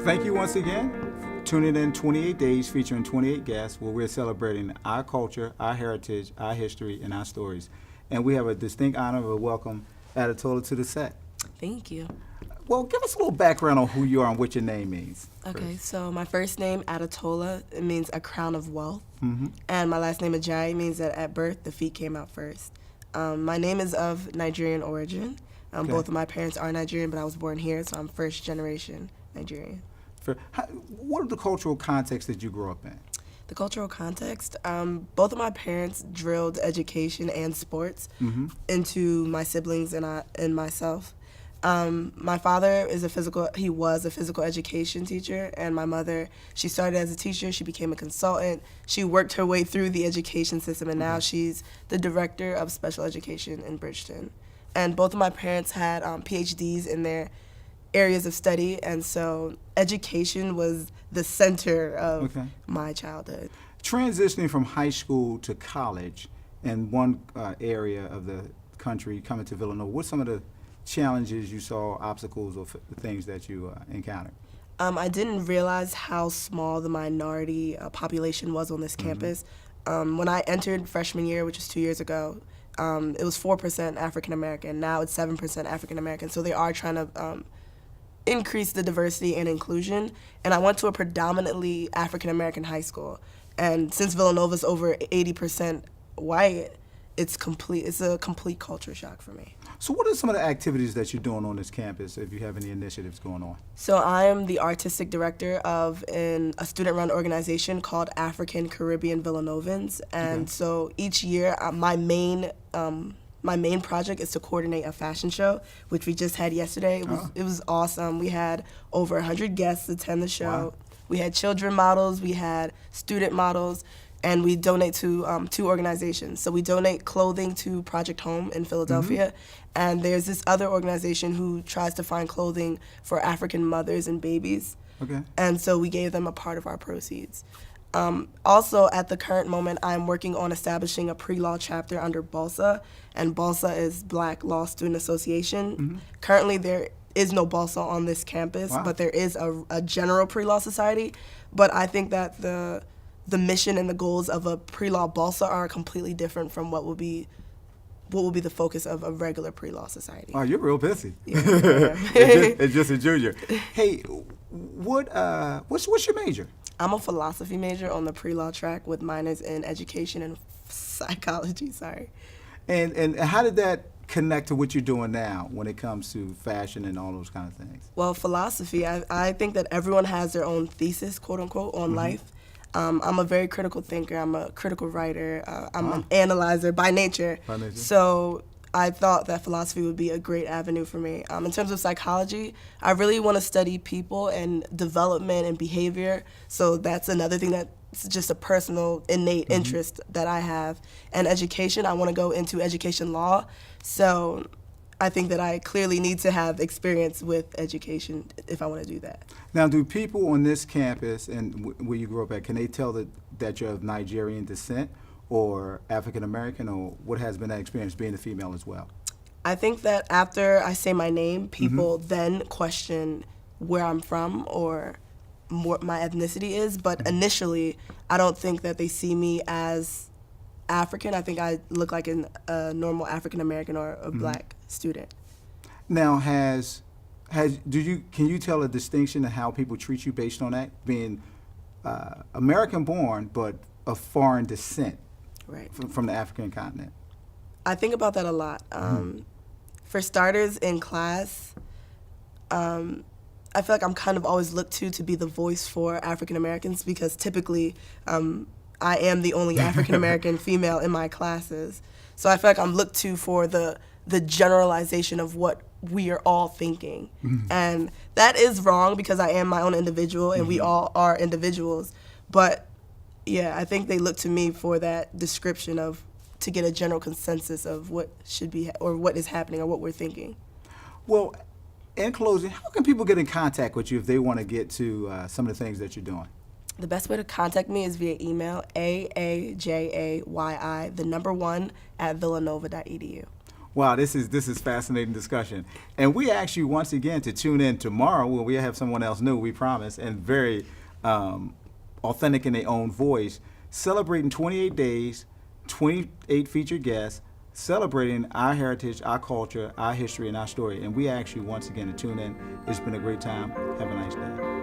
Thank you once again. Tuning in 28 days featuring 28 guests where we're celebrating our culture, our heritage, our history, and our stories. And we have a distinct honor of a welcome Adetola to the set. Thank you. Well, give us a little background on who you are and what your name means. Okay, so my first name, Adetola, it means a crown of wealth. Mm-hmm. And my last name, Ajayi, means that at birth, the feet came out first. My name is of Nigerian origin. Okay. Both of my parents are Nigerian, but I was born here, so I'm first generation Nigerian. What are the cultural contexts that you grew up in? The cultural context, both of my parents drilled education and sports into my siblings and myself. My father he was a physical education teacher, and my mother, she started as a teacher, she became a consultant, she worked her way through the education system, and now she's the director of special education in Bridgeton. And both of my parents had PhDs in their areas of study, and so education was the center of my childhood. Transitioning from high school to college in one area of the country, coming to Villanova, what's some of the challenges you saw, obstacles, or things that you encountered? I didn't realize how small the minority population was on this campus. When I entered freshman year, which was 2 years ago, it was 4% African American. Now it's 7% African American. So they are trying to increase the diversity and inclusion. And I went to a predominantly African American high school. And since Villanova's over 80% white, it's a complete culture shock for me. So what are some of the activities that you're doing on this campus, if you have any initiatives going on? So I am the artistic director of a student-run organization called African Caribbean Villanovans. And so each year, my main project is to coordinate a fashion show, which we just had yesterday. It was awesome. We had over 100 guests attend the show. Wow. We had children models, we had student models, and we donate to 2 organizations. So we donate clothing to Project Home in Philadelphia, and there's this other organization who tries to find clothing for African mothers and babies. Okay. And so we gave them a part of our proceeds. Also, at the current moment, I'm working on establishing a pre-law chapter under BALSA, and BALSA is Black Law Student Association. Currently, there is no BALSA on this campus, but there is a general pre-law society. But I think that the mission and the goals of a pre-law BALSA are completely different from what will be the focus of a regular pre-law society. Oh, you're real busy. Yeah. It's just a junior. Hey, what's your major? I'm a philosophy major on the pre-law track with minors in education and psychology, sorry. And how did that connect to what you're doing now when it comes to fashion and all those kind of things? Well, philosophy, I think that everyone has their own thesis, quote unquote, on life. I'm a very critical thinker. I'm a critical writer. I'm an analyzer by nature. So I thought that philosophy would be a great avenue for me. In terms of psychology, I really want to study people and development and behavior. So that's another thing that's just a personal, innate interest that I have. And education, I want to go into education law. So I think that I clearly need to have experience with education if I want to do that. Now, do people on this campus and where you grew up at, can they tell that you're of Nigerian descent or African American, or what has been that experience being a female as well? I think that after I say my name, people then question where I'm from or what my ethnicity is. But initially, I don't think that they see me as African. I think I look like a normal African American or a black student. Now, can you tell a distinction of how people treat you based on that, being American born but of foreign descent, right, from the African continent? I think about that a lot. For starters, in class, I feel like I'm kind of always looked to be the voice for African Americans because typically I am the only African American female in my classes. So I feel like I'm looked to for the generalization of what we are all thinking. And that is wrong because I am my own individual and we all are individuals. But yeah, I think they look to me for that description to get a general consensus of what should be or what is happening or what we're thinking. Well, in closing, how can people get in contact with you if they want to get to some of the things that you're doing? The best way to contact me is via email, AAJAYI, the number 1, @villanova.edu. Wow, this is fascinating discussion. And we ask you once again to tune in tomorrow where we have someone else new, we promise, and very authentic in their own voice, celebrating 28 days, 28 featured guests, celebrating our heritage, our culture, our history, and our story. And we ask you once again to tune in. It's been a great time. Have a nice day.